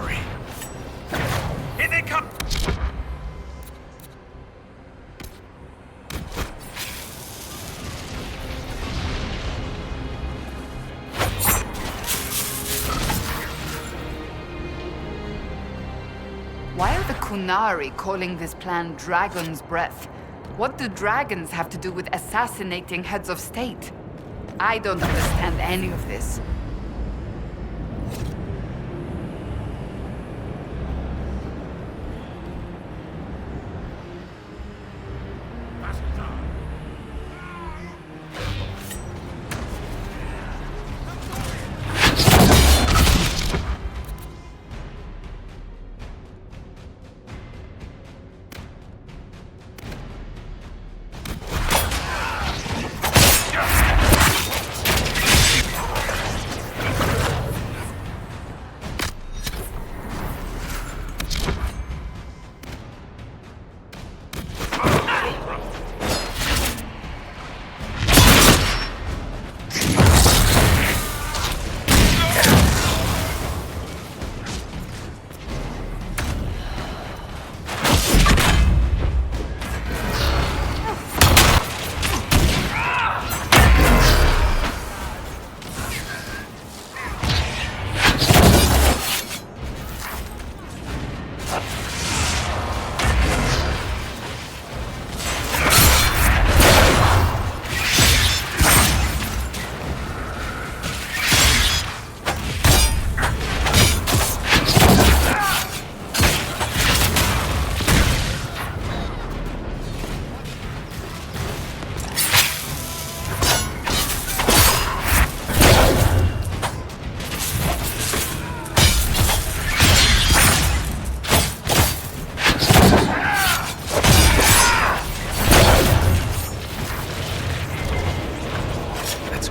Canary. Here they come! Why are the Kunari calling this plan Dragon's Breath? What do dragons have to do with assassinating heads of state? I don't understand any of this.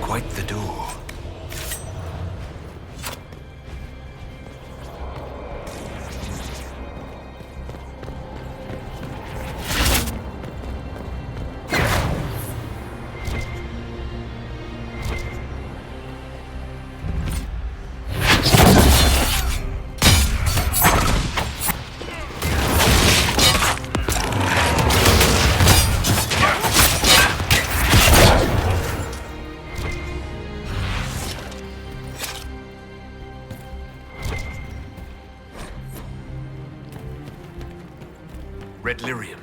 Quite the door. Red Lyrium.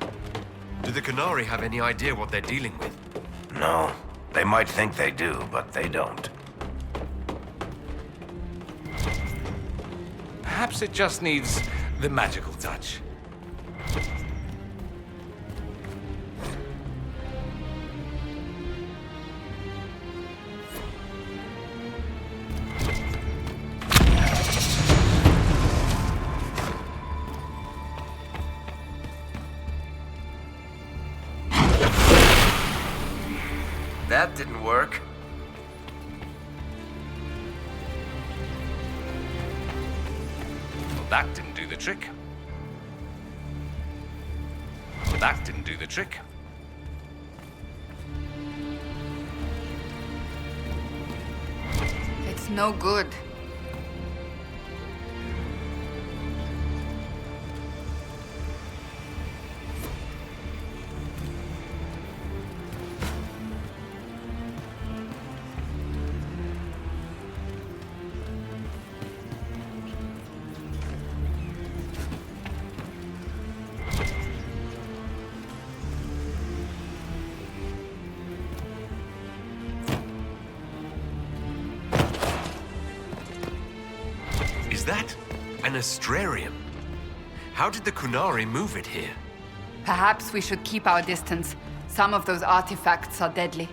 Do the Canary have any idea what they're dealing with? No. They might think they do, but they don't. Perhaps it just needs the magical touch. That didn't work. Well, that didn't do the trick. That didn't do the trick. It's no good. Is that an astrarium? How did the Kunari move it here? Perhaps we should keep our distance. Some of those artifacts are deadly.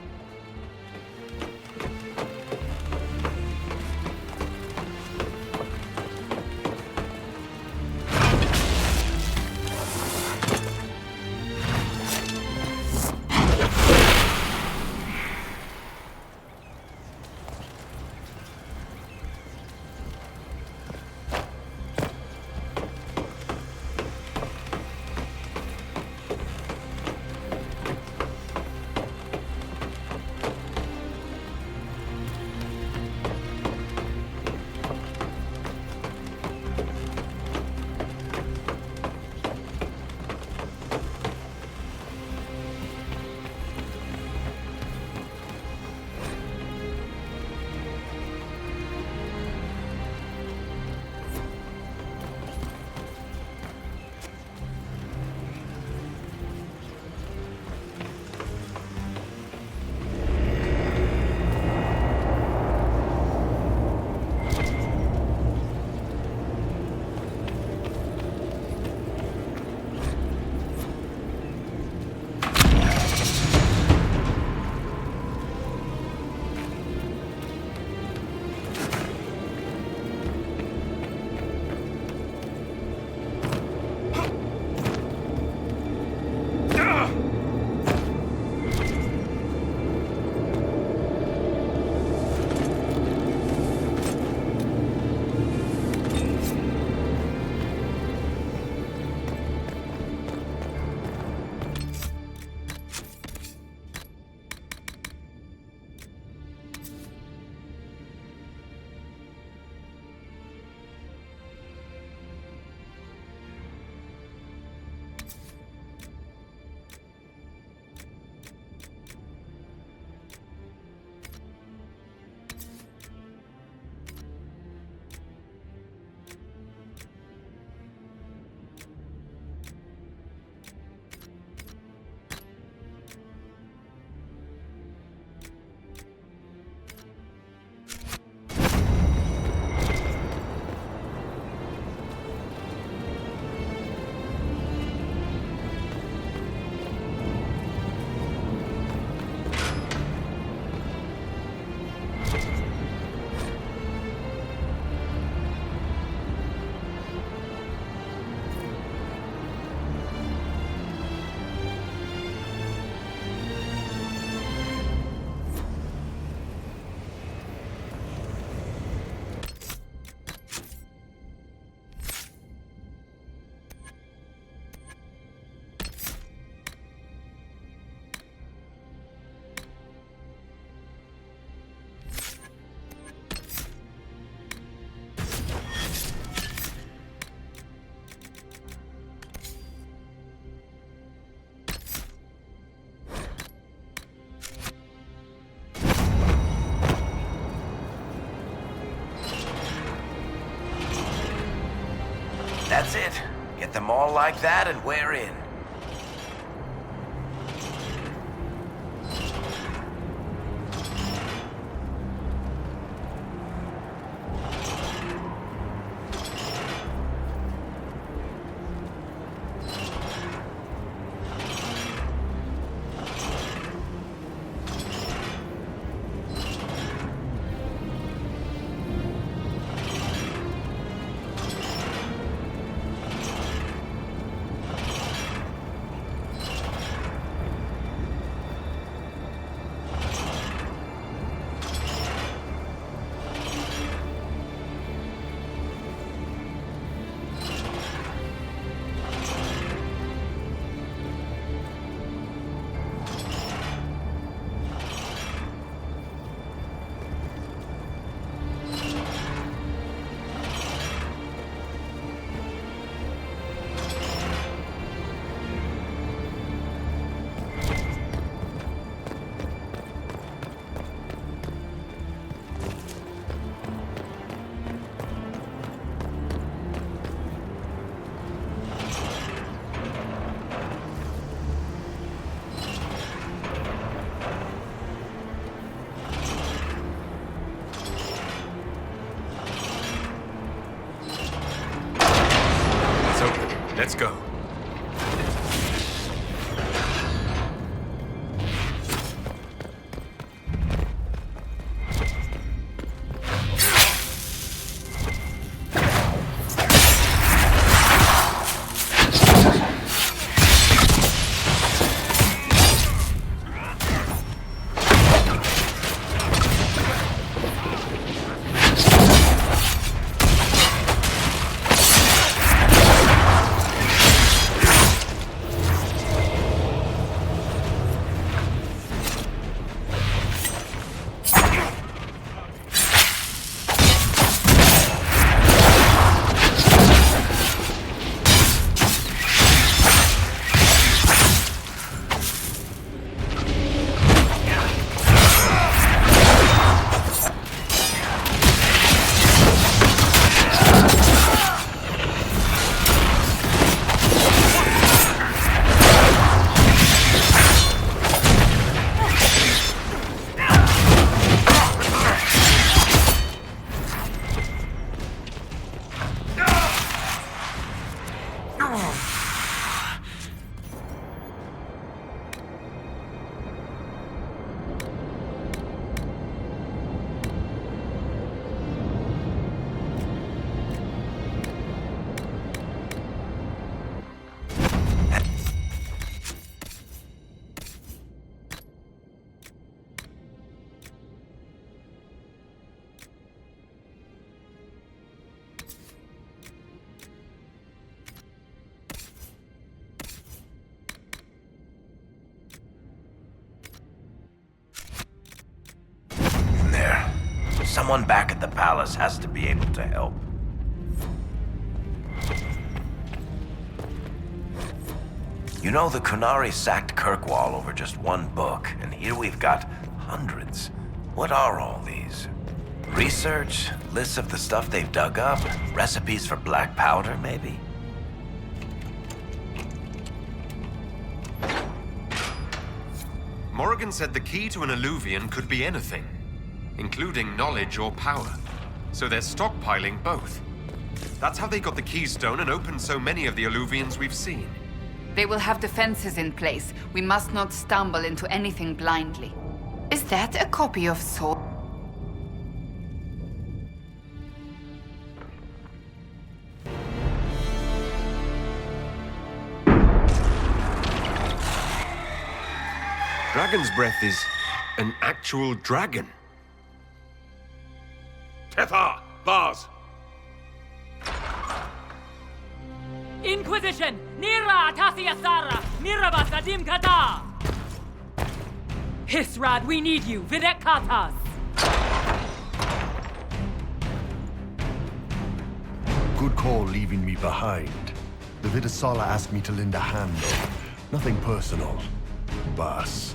That's it. Get them all like that and we're in. Let's go. Someone back at the palace has to be able to help. You know, the Qunari sacked Kirkwall over just one book, and here we've got hundreds. What are all these? Research? Lists of the stuff they've dug up? Recipes for black powder, maybe? Morrigan said the key to an Illuvian could be anything, including knowledge or power. So they're stockpiling both. That's how they got the keystone and opened so many of the Illuvians we've seen. They will have defenses in place. We must not stumble into anything blindly. Is that a copy of Soul? Dragon's Breath is an actual dragon. Tethar! Bars! Inquisition! Nira Tasiasara! Mirabas Adim Kata! Hisrad, we need you! Videk Katas! Good call leaving me behind. The Vidasala asked me to lend a hand, though. Nothing personal. Boss.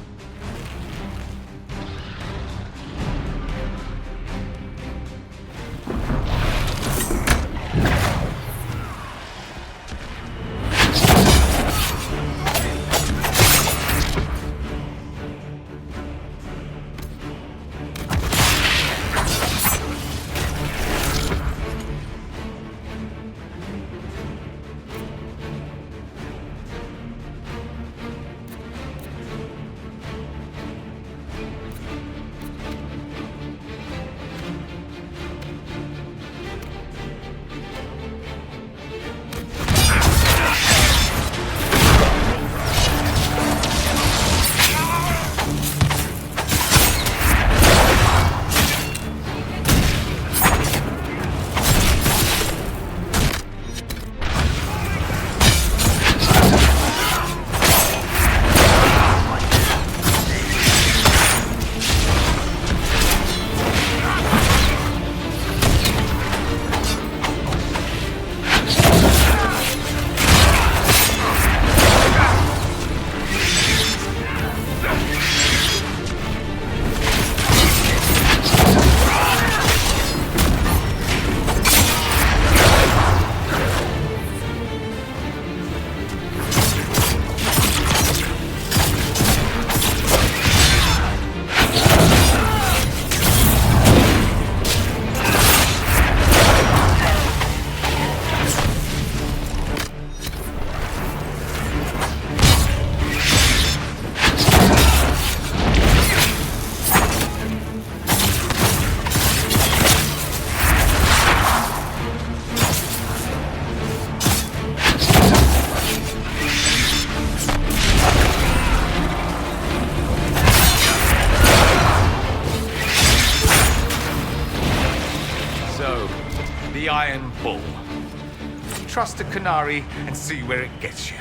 trust a Canary and see where it gets you.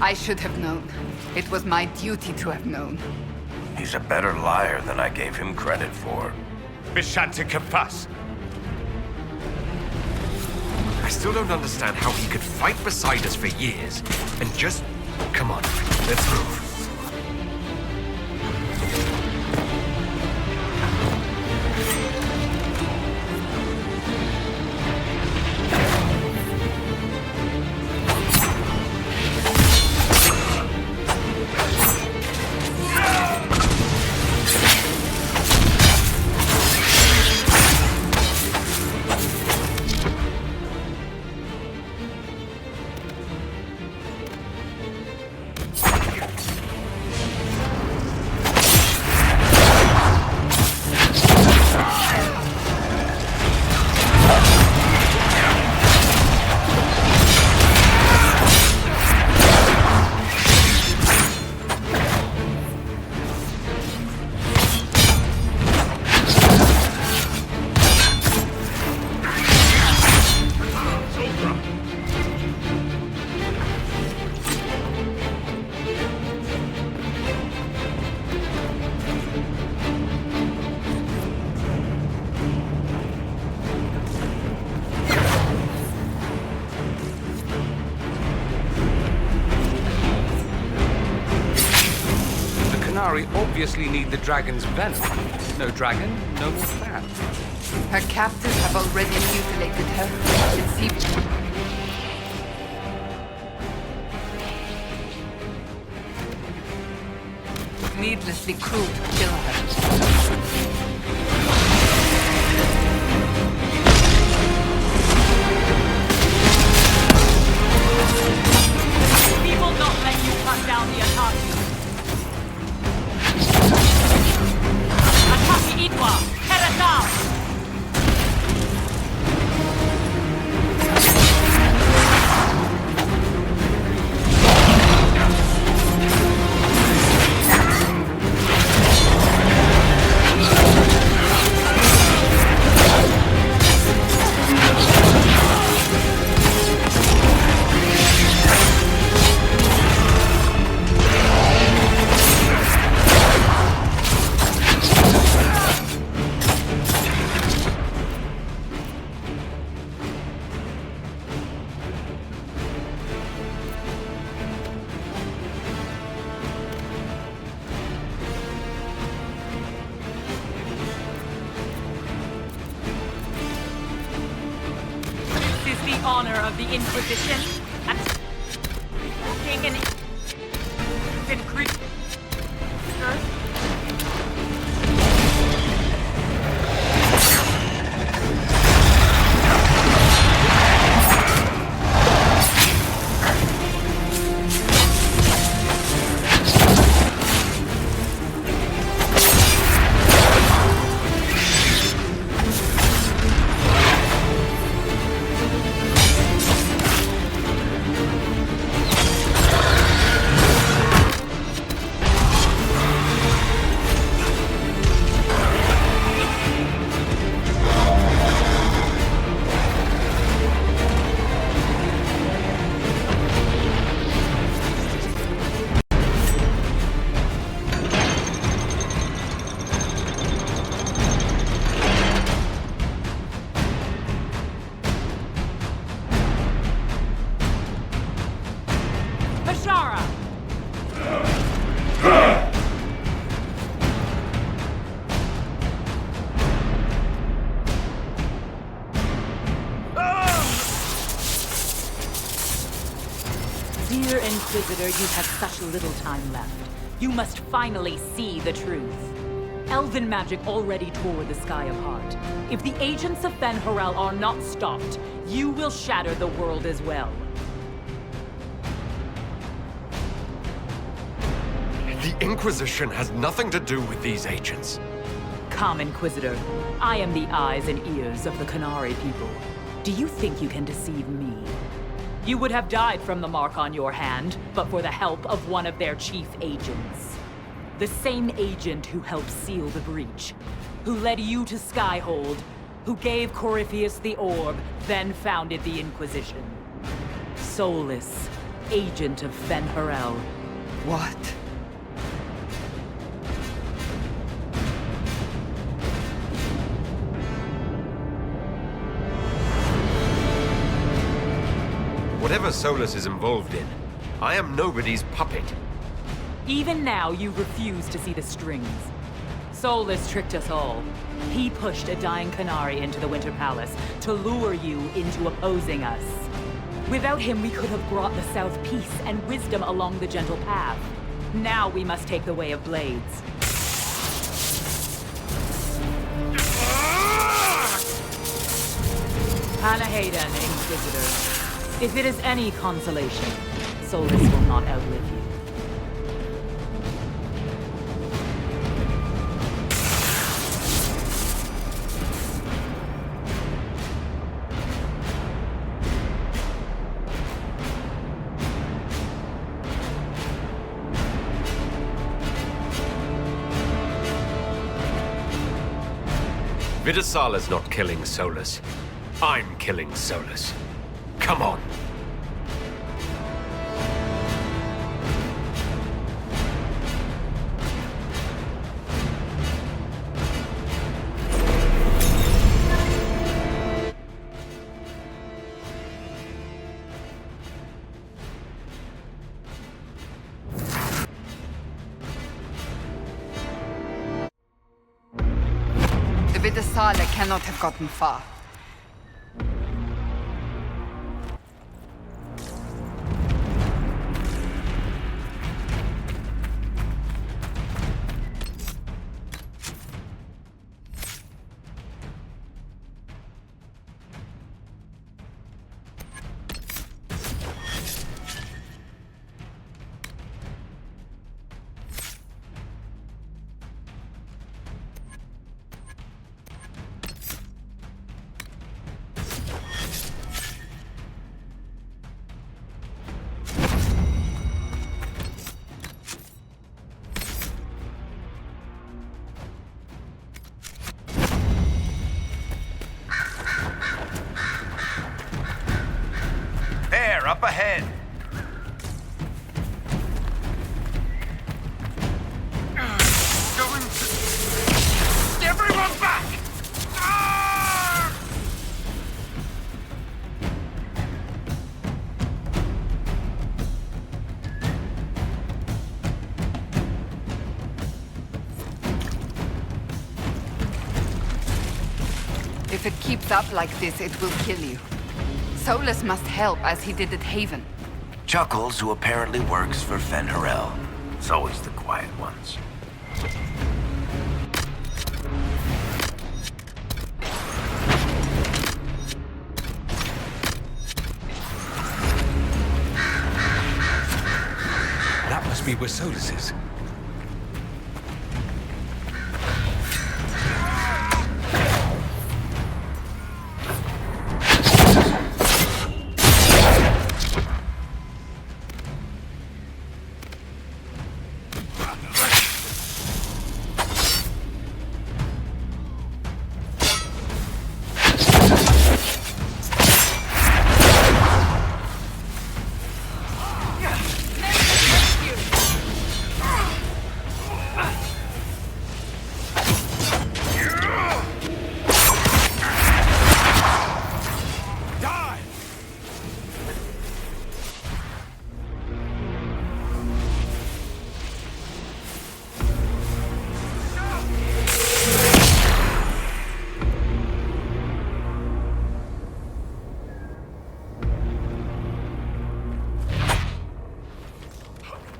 I should have known. It was my duty to have known. He's a better liar than I gave him credit for. Bishante Kapas. I still don't understand how he could fight beside us for years and just... Come on, let's move. Obviously need the dragon's venom. No dragon, no more plan. Her captors have already mutilated her. It seems... needlessly cruel to kill her. We will not let you cut down the Ataki. Ataki Itwa, Keratao! Honor of the Inquisition and taken in Greek. Dear Inquisitor, you have such little time left. You must finally see the truth. Elven magic already tore the sky apart. If the agents of Ben Harel are not stopped, you will shatter the world as well. The Inquisition has nothing to do with these agents. Come, Inquisitor. I am the eyes and ears of the Canary people. Do you think you can deceive me? You would have died from the mark on your hand, but for the help of one of their chief agents. The same agent who helped seal the breach, who led you to Skyhold, who gave Corypheus the orb, then founded the Inquisition. soulless agent of Fen Harel. What? Whatever Solus is involved in, I am nobody's puppet. Even now, you refuse to see the strings. Solus tricked us all. He pushed a dying Canary into the Winter Palace to lure you into opposing us. Without him, we could have brought the South peace and wisdom along the gentle path. Now we must take the way of blades. Panaheda, Inquisitor. If it is any consolation, Solus will not outlive you. Vidasala's not killing Solus. I'm killing Solus. Come on. The Vidasala cannot have gotten far. There, up ahead. Going to... Everyone back! If it keeps up like this, it will kill you. Solus must help, as he did at Haven. Chuckles, who apparently works for Fen Harel. It's always the quiet ones. That must be where Solus is.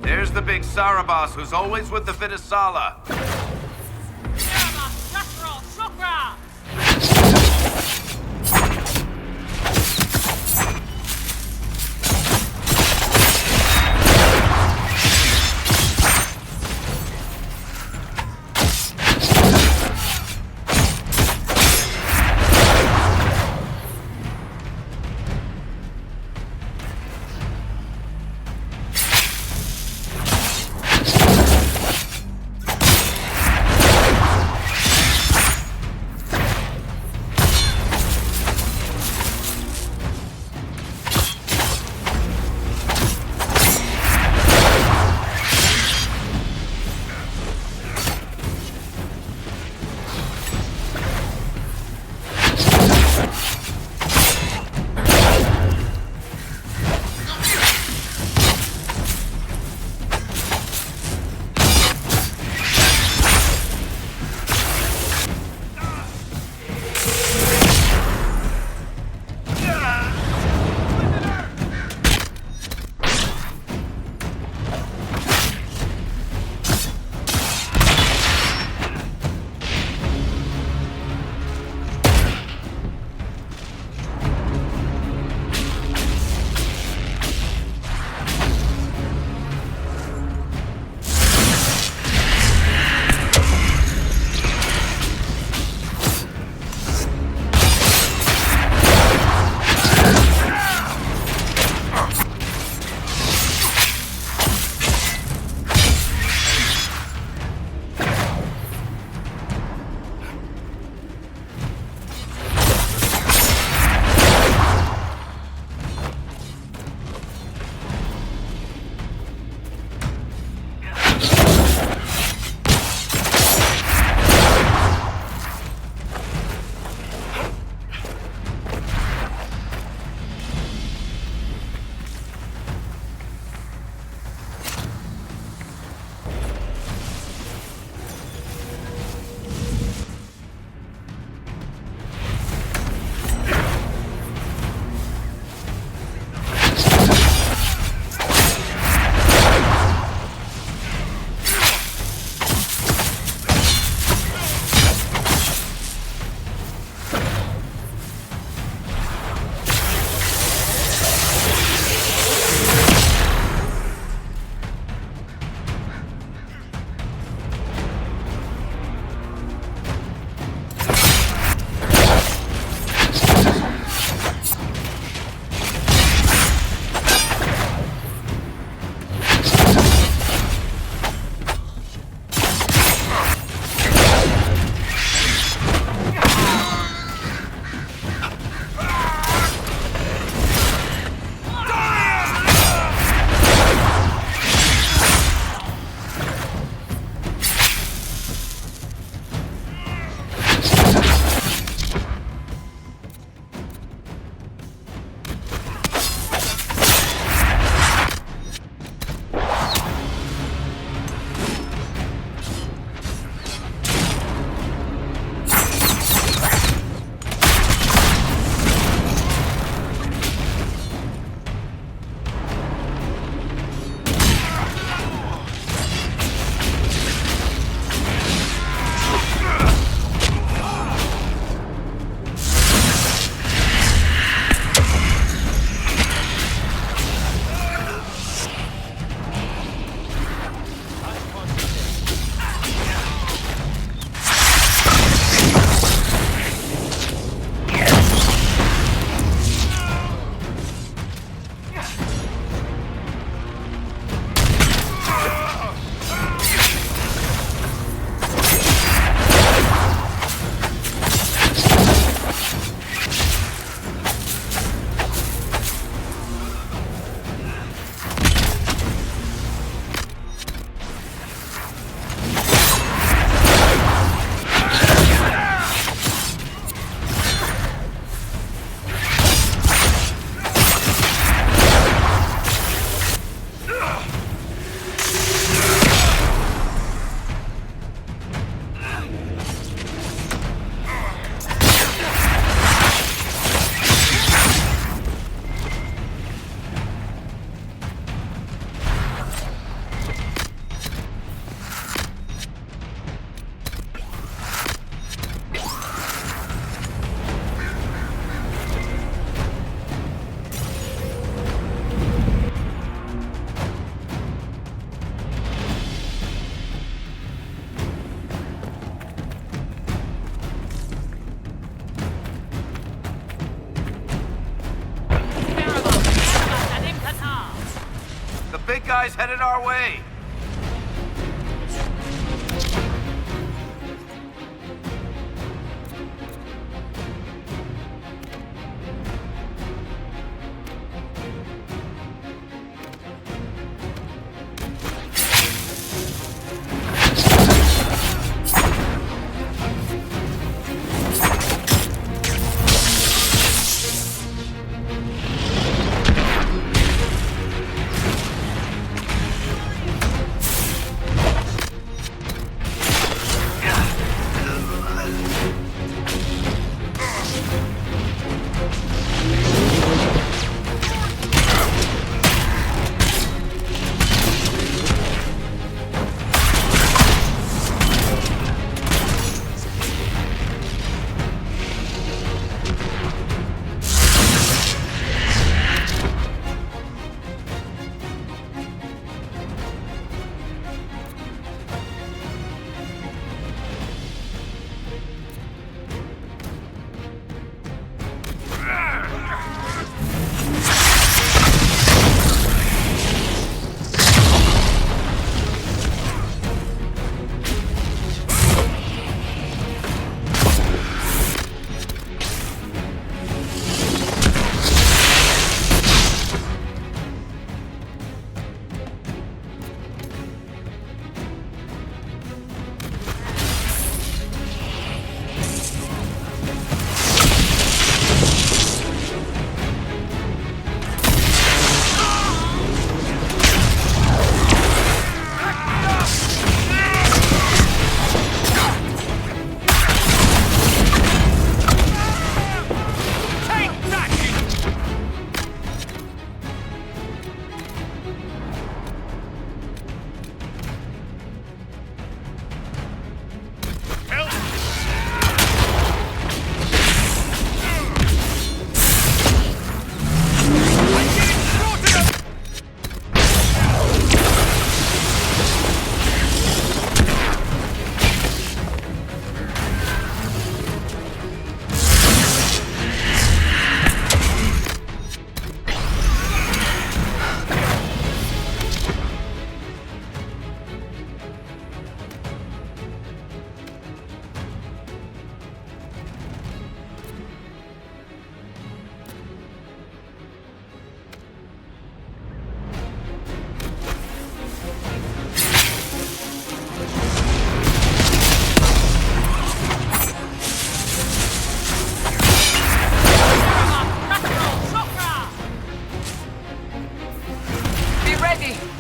There's the big Sarabas who's always with the Vidasala. The big guy's headed our way!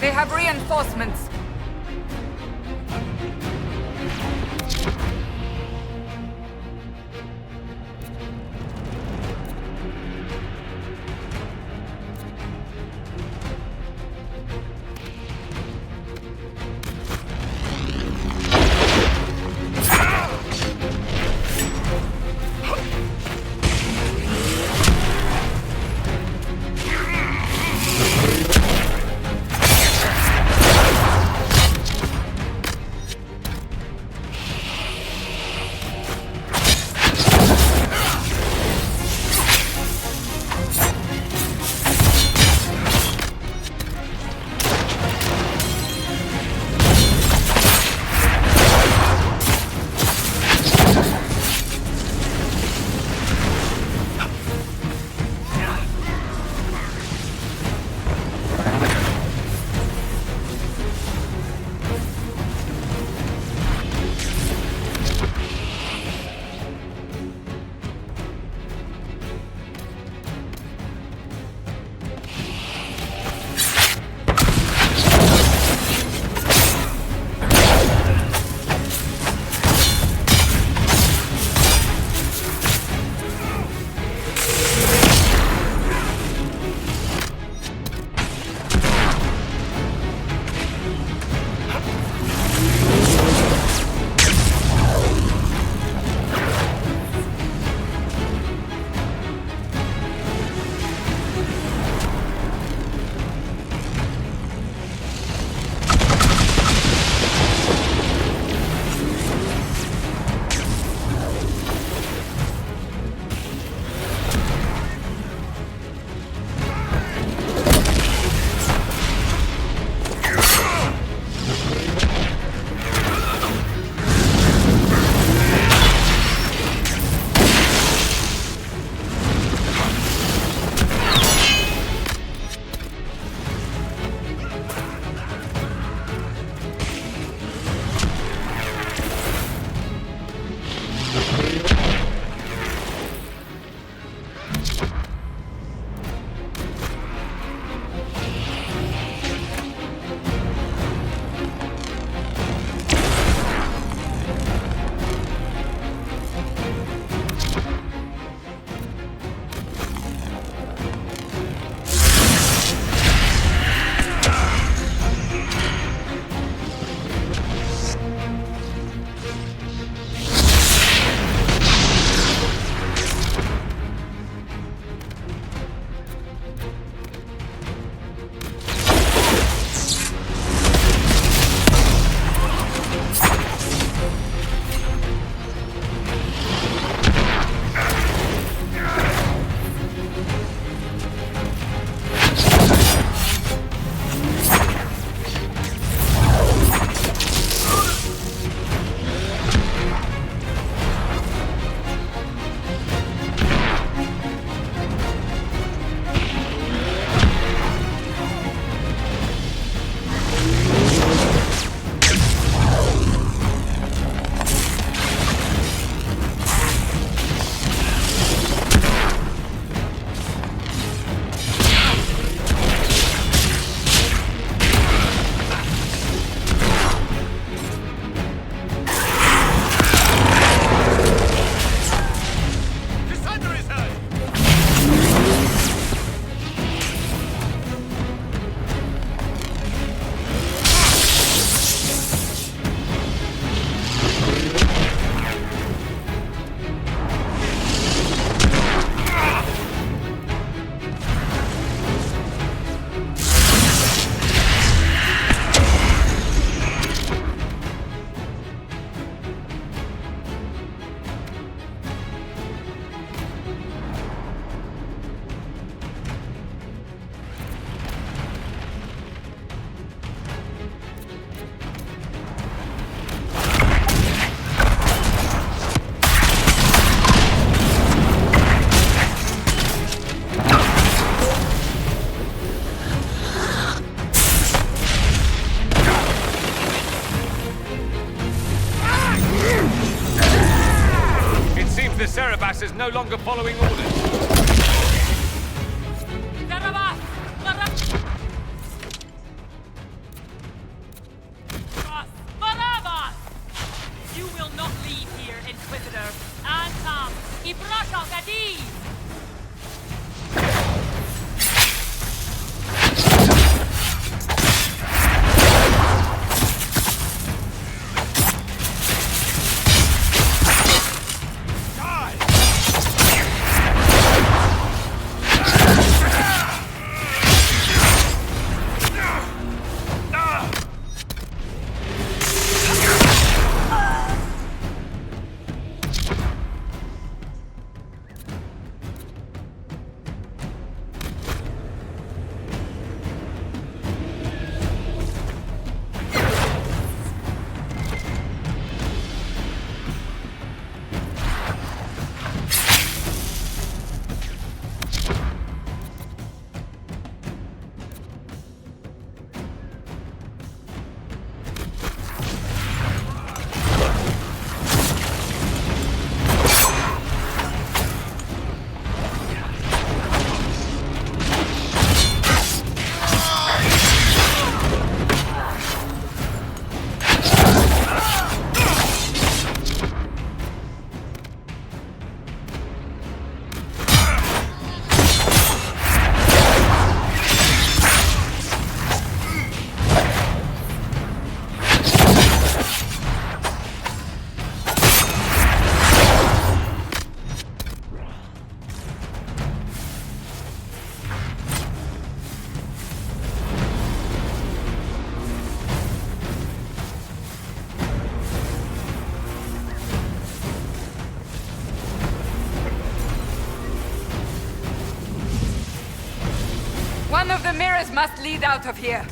They have reinforcements. Force is no longer following orders. You will not leave here, Inquisitor. Antam, Ibrasha Gadi! One of the mirrors must lead out of here.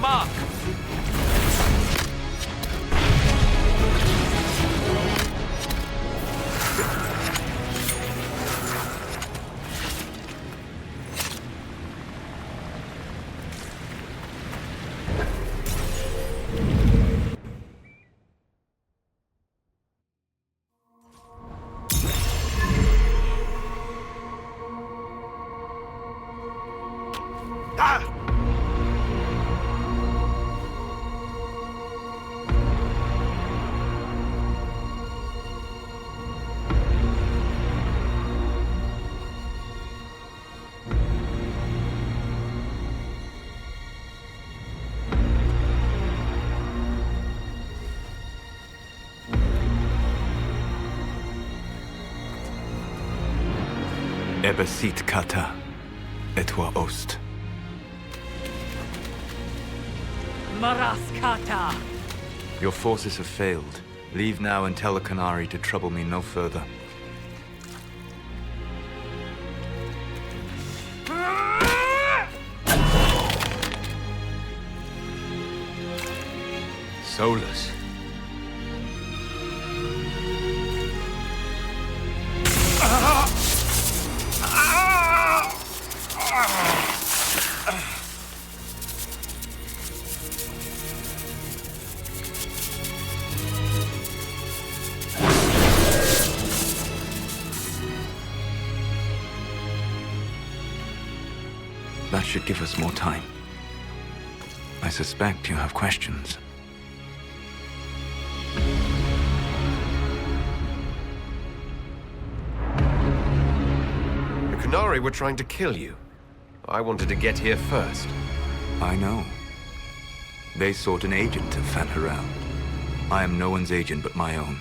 mark! Ebesit kata, etwa ost. Maraskata! Your forces have failed. Leave now and tell the Canary to trouble me no further. Solus. That should give us more time. I suspect you have questions. The Canary were trying to kill you. I wanted to get here first. I know. They sought an agent of Fanharel. I am no one's agent but my own.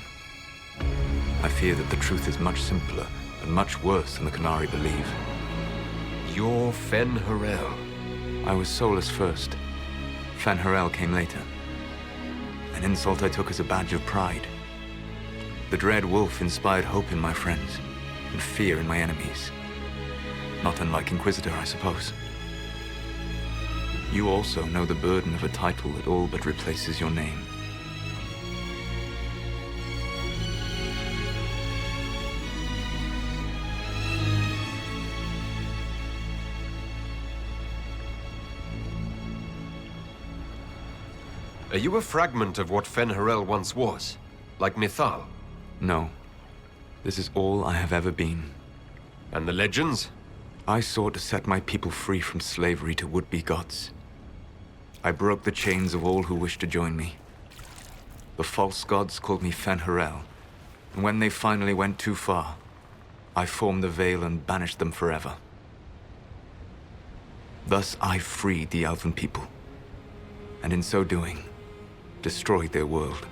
I fear that the truth is much simpler and much worse than the Canary believe. You're Fanharel. I was Solus first. Fanharel came later. An insult I took as a badge of pride. The Dread Wolf inspired hope in my friends, and fear in my enemies. Not unlike Inquisitor, I suppose. You also know the burden of a title that all but replaces your name. Are you a fragment of what Fanharel once was? Like Mythal? No. This is all I have ever been. And the legends? I sought to set my people free from slavery to would-be gods. I broke the chains of all who wished to join me. The false gods called me Fanharel, and when they finally went too far, I formed the Veil and banished them forever. Thus I freed the Elven people, and in so doing, destroyed their world.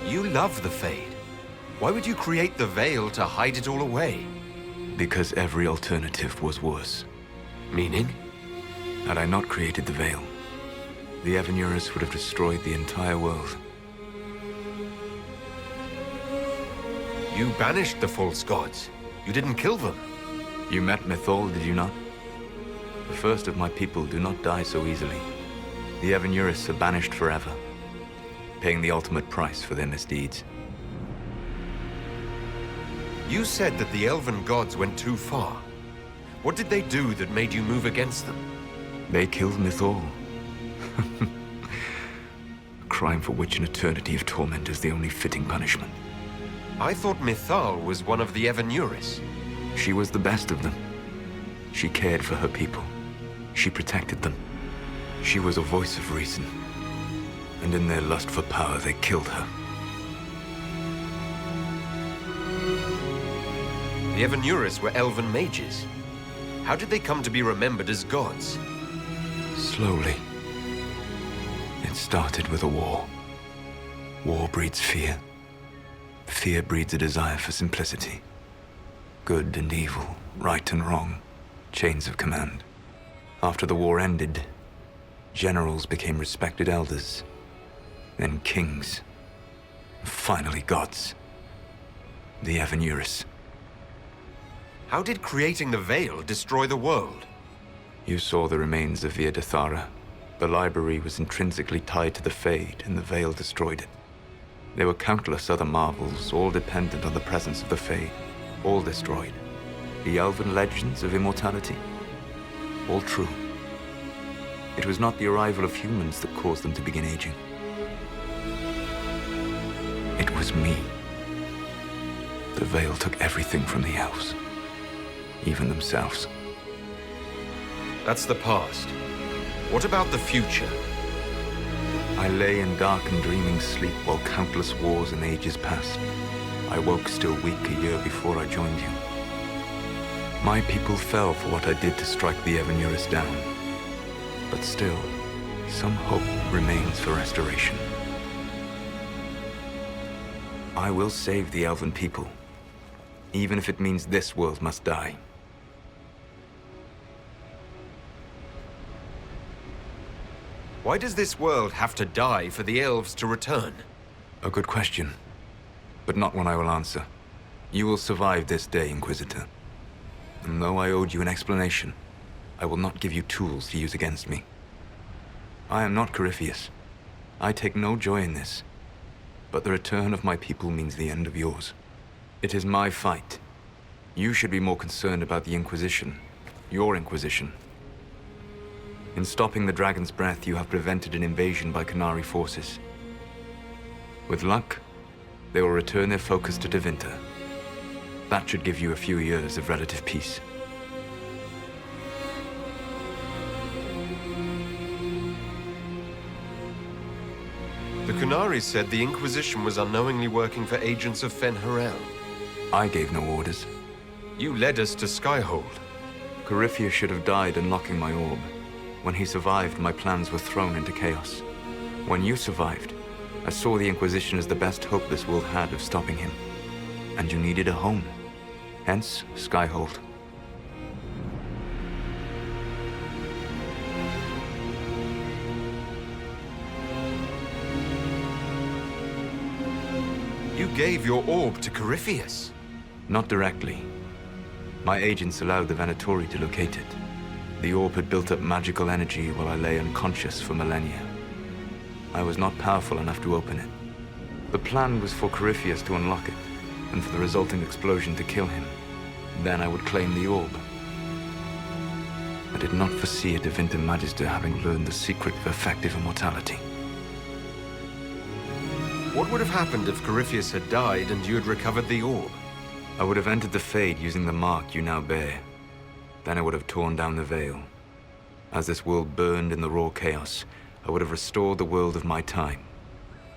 You love the Fade. Why would you create the Veil to hide it all away? Because every alternative was worse. Meaning? Had I not created the Veil, the Evanurus would have destroyed the entire world. You banished the false gods. You didn't kill them. You met Mythal, did you not? The first of my people do not die so easily. The Evanurus are banished forever, paying the ultimate price for their misdeeds. You said that the Elven gods went too far. What did they do that made you move against them? They killed Mythal. A crime for which an eternity of torment is the only fitting punishment. I thought Mythal was one of the Evanurus. She was the best of them. She cared for her people. She protected them. She was a voice of reason. And in their lust for power, they killed her. The Evanurus were elven mages. How did they come to be remembered as gods? Slowly. It started with a war. War breeds fear. Fear breeds a desire for simplicity. Good and evil, right and wrong, chains of command. After the war ended, generals became respected elders, then kings, and finally gods. The Evanuris. How did creating the Veil destroy the world? You saw the remains of Via de Thara. The library was intrinsically tied to the Fade, and the Veil destroyed it. There were countless other marvels, all dependent on the presence of the Fade, all destroyed. The elven legends of immortality, all true. It was not the arrival of humans that caused them to begin aging. It was me. The Veil took everything from the elves, even themselves. That's the past. What about the future? I lay in dark and dreaming sleep while countless wars and ages passed. I woke still weak a year before I joined you. My people fell for what I did to strike the Evanuris down. But still, some hope remains for restoration. I will save the elven people, even if it means this world must die. Why does this world have to die for the elves to return? A good question, but not one I will answer. You will survive this day, Inquisitor. And though I owed you an explanation, I will not give you tools to use against me. I am not Corypheus. I take no joy in this. But the return of my people means the end of yours. It is my fight. You should be more concerned about the Inquisition. Your Inquisition. In stopping the Dragon's Breath, you have prevented an invasion by Canary forces. With luck, they will return their focus to Tevinter. That should give you a few years of relative peace. The Canaries said the Inquisition was unknowingly working for agents of Fen-Harel. I gave no orders. You led us to Skyhold. Corypheus should have died unlocking my orb. When he survived, my plans were thrown into chaos. When you survived, I saw the Inquisition as the best hope this world had of stopping him. And you needed a home. Hence, Skyhold. You gave your orb to Corypheus. Not directly. My agents allowed the Venatori to locate it. The orb had built up magical energy while I lay unconscious for millennia. I was not powerful enough to open it. The plan was for Corypheus to unlock it, and for the resulting explosion to kill him. Then I would claim the orb. I did not foresee a Tevinter Magister having learned the secret of effective immortality. What would have happened if Corypheus had died and you had recovered the orb? I would have entered the Fade using the mark you now bear. Then I would have torn down the veil. As this world burned in the raw chaos, I would have restored the world of my time.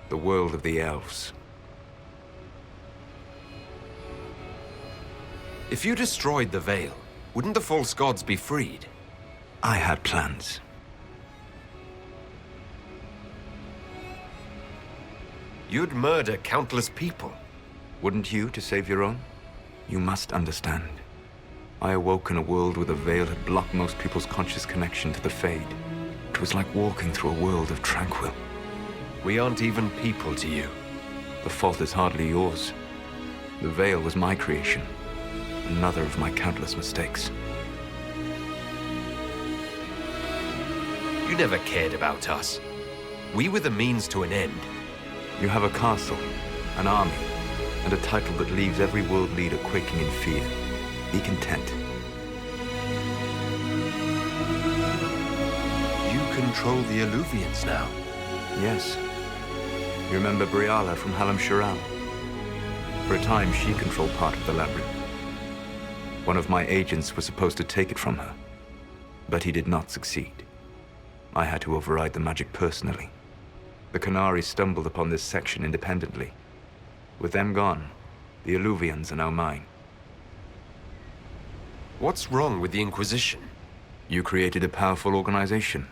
The world of the elves. If you destroyed the veil, wouldn't the false gods be freed? I had plans. You'd murder countless people. Wouldn't you to save your own? You must understand. I awoke in a world where the veil had blocked most people's conscious connection to the Fade. It was like walking through a world of tranquil. We aren't even people to you. The fault is hardly yours. The veil was my creation. Another of my countless mistakes. You never cared about us. We were the means to an end. You have a castle, an army, and a title that leaves every world leader quaking in fear. Be content. You control the Illuvians now. Yes. You remember Briala from Halam Shiral? For a time, she controlled part of the labyrinth. One of my agents was supposed to take it from her, but he did not succeed. I had to override the magic personally. The Canaries stumbled upon this section independently. With them gone, the Illuvians are now mine. What's wrong with the Inquisition? You created a powerful organization,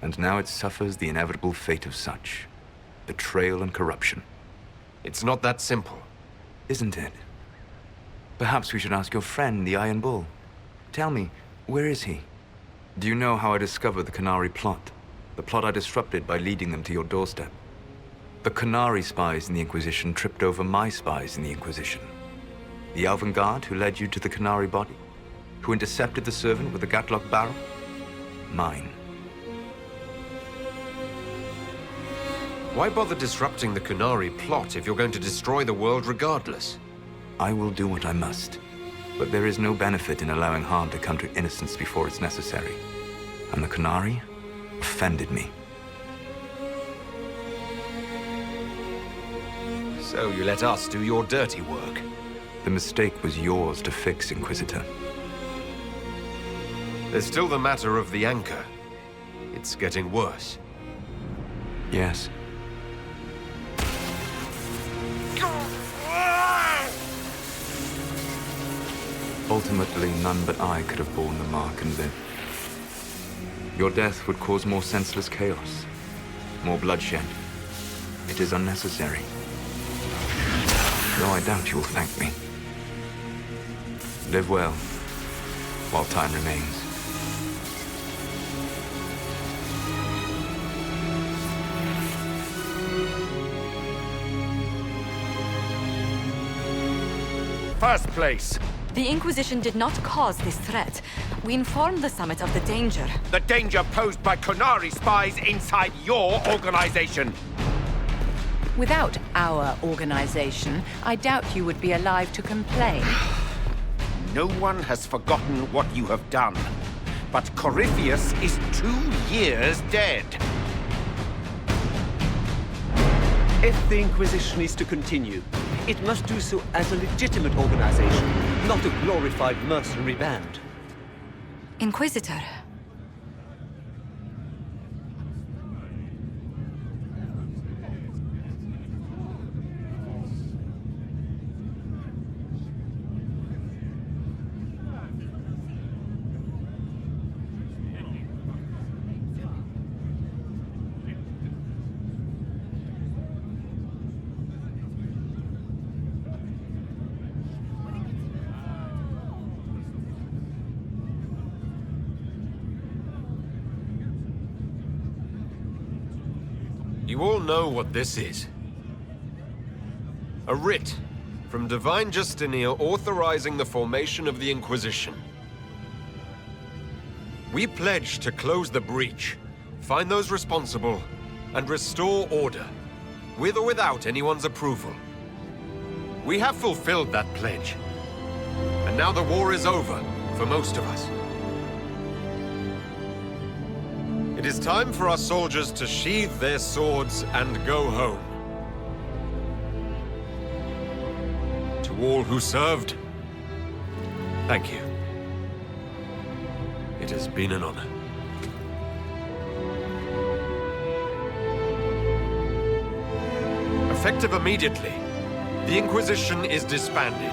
and now it suffers the inevitable fate of such. Betrayal and corruption. It's not that simple. Isn't it? Perhaps we should ask your friend, the Iron Bull. Tell me, where is he? Do you know how I discovered the Canary plot? The plot I disrupted by leading them to your doorstep. The Canary spies in the Inquisition tripped over my spies in the Inquisition. The Elven Guard who led you to the Canary body? Who intercepted the servant with the Gatlock barrel? Mine. Why bother disrupting the Canary plot if you're going to destroy the world regardless? I will do what I must. But there is no benefit in allowing harm to come to innocents before it's necessary. And the Canary offended me. So you let us do your dirty work? The mistake was yours to fix, Inquisitor. There's still the matter of the anchor. It's getting worse. Yes. Ultimately, none but I could have borne the mark and lived. Your death would cause more senseless chaos, more bloodshed. It is unnecessary. Though I doubt you will thank me. Live well, while time remains. First place. The Inquisition did not cause this threat. We informed the Summit of the danger. The danger posed by Canary spies inside your organization. Without our organization, I doubt you would be alive to complain. No one has forgotten what you have done. But Corypheus is 2 years dead. If the Inquisition is to continue, it must do so as a legitimate organization, not a glorified mercenary band. Inquisitor. You all know what this is. A writ from Divine Justinia authorizing the formation of the Inquisition. We pledge to close the breach, find those responsible, and restore order, with or without anyone's approval. We have fulfilled that pledge. And now the war is over, for most of us. It is time for our soldiers to sheathe their swords and go home. To all who served, thank you. It has been an honor. Effective immediately, the Inquisition is disbanded.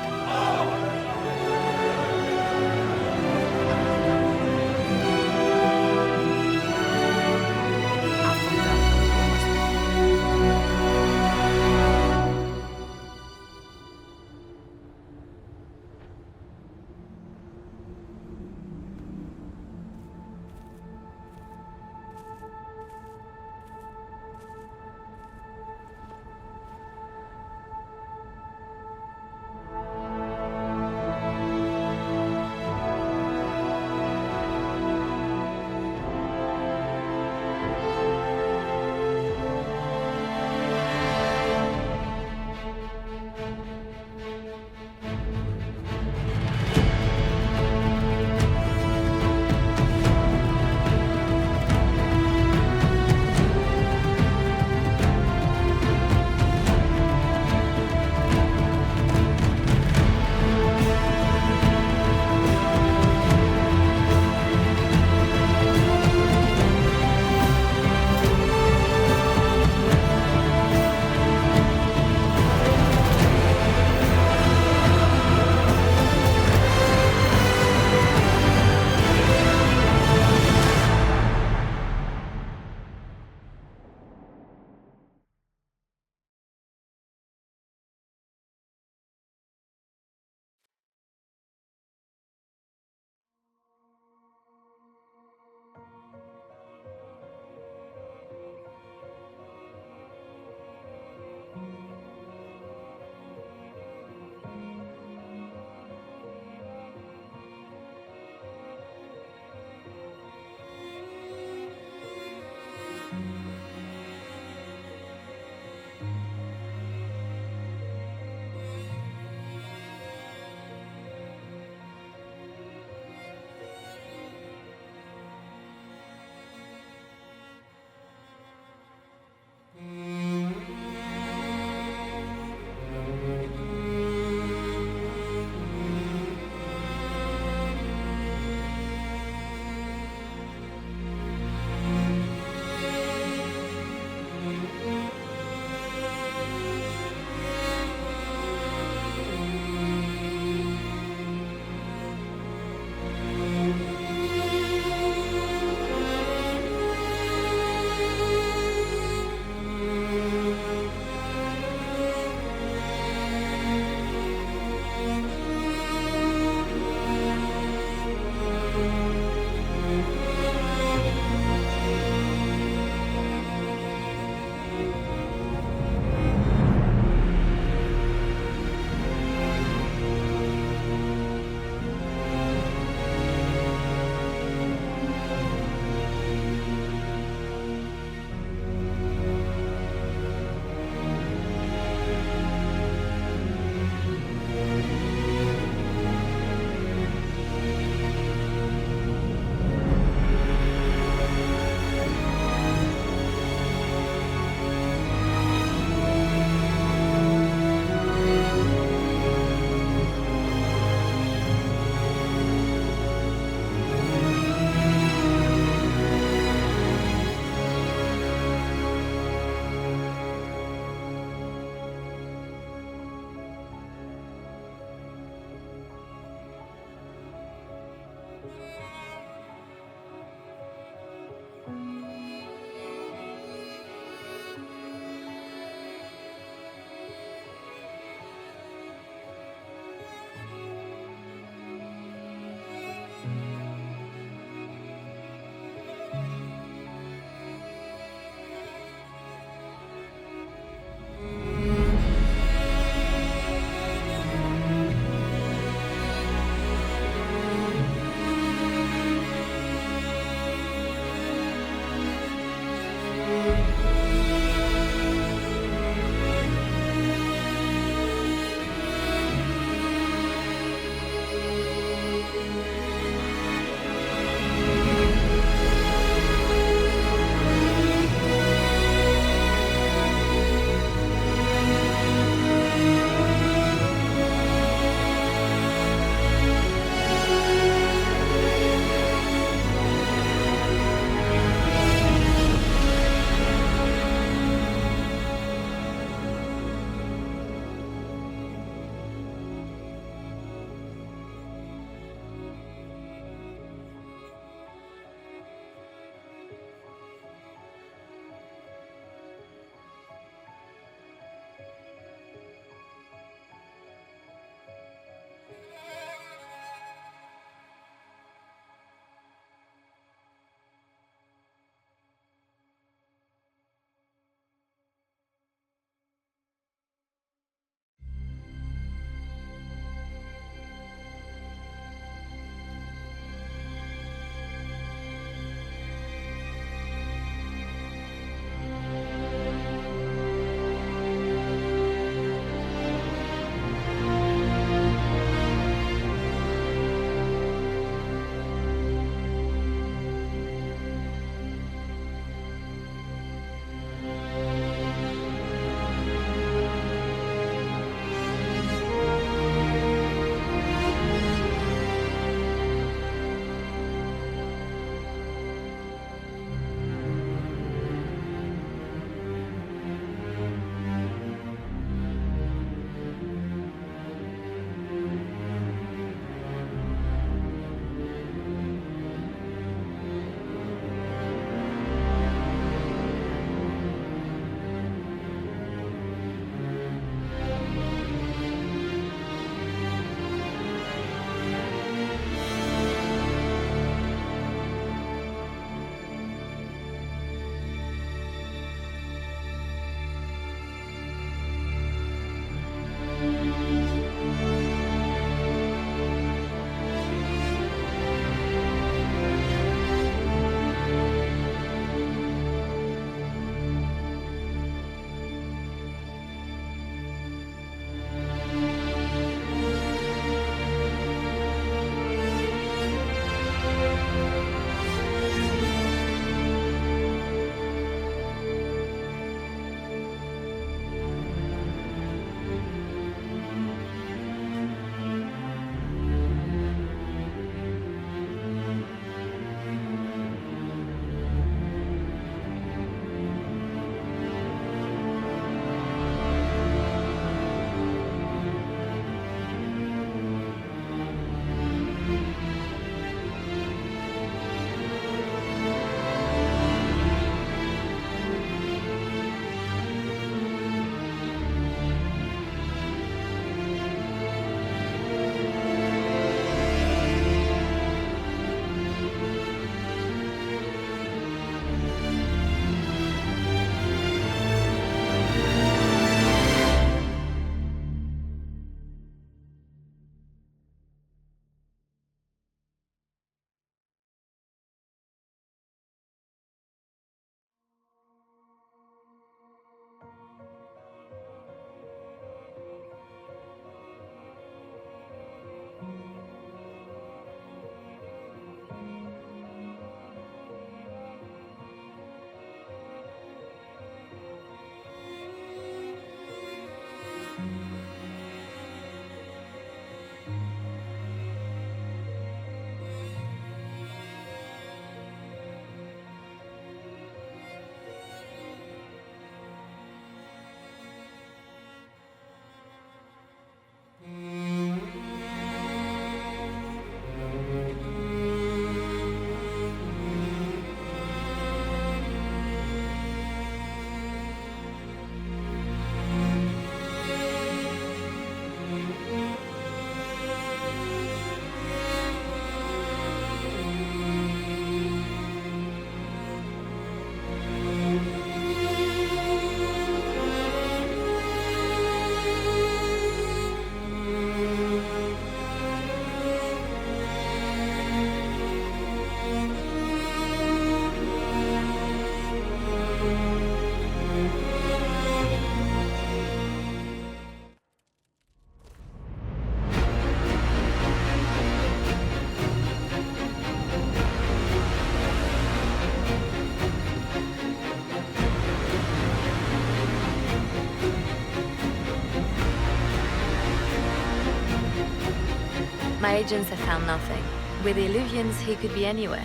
My agents have found nothing. With the Illuvians, he could be anywhere.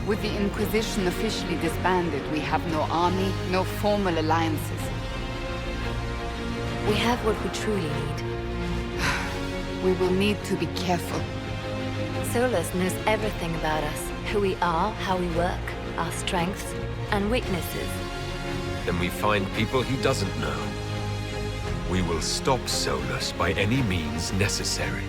With the Inquisition officially disbanded, we have no army, no formal alliances. We have what we truly need. We will need to be careful. Solus knows everything about us. Who we are, how we work, our strengths and weaknesses. Then we find people he doesn't know. We will stop Solus by any means necessary.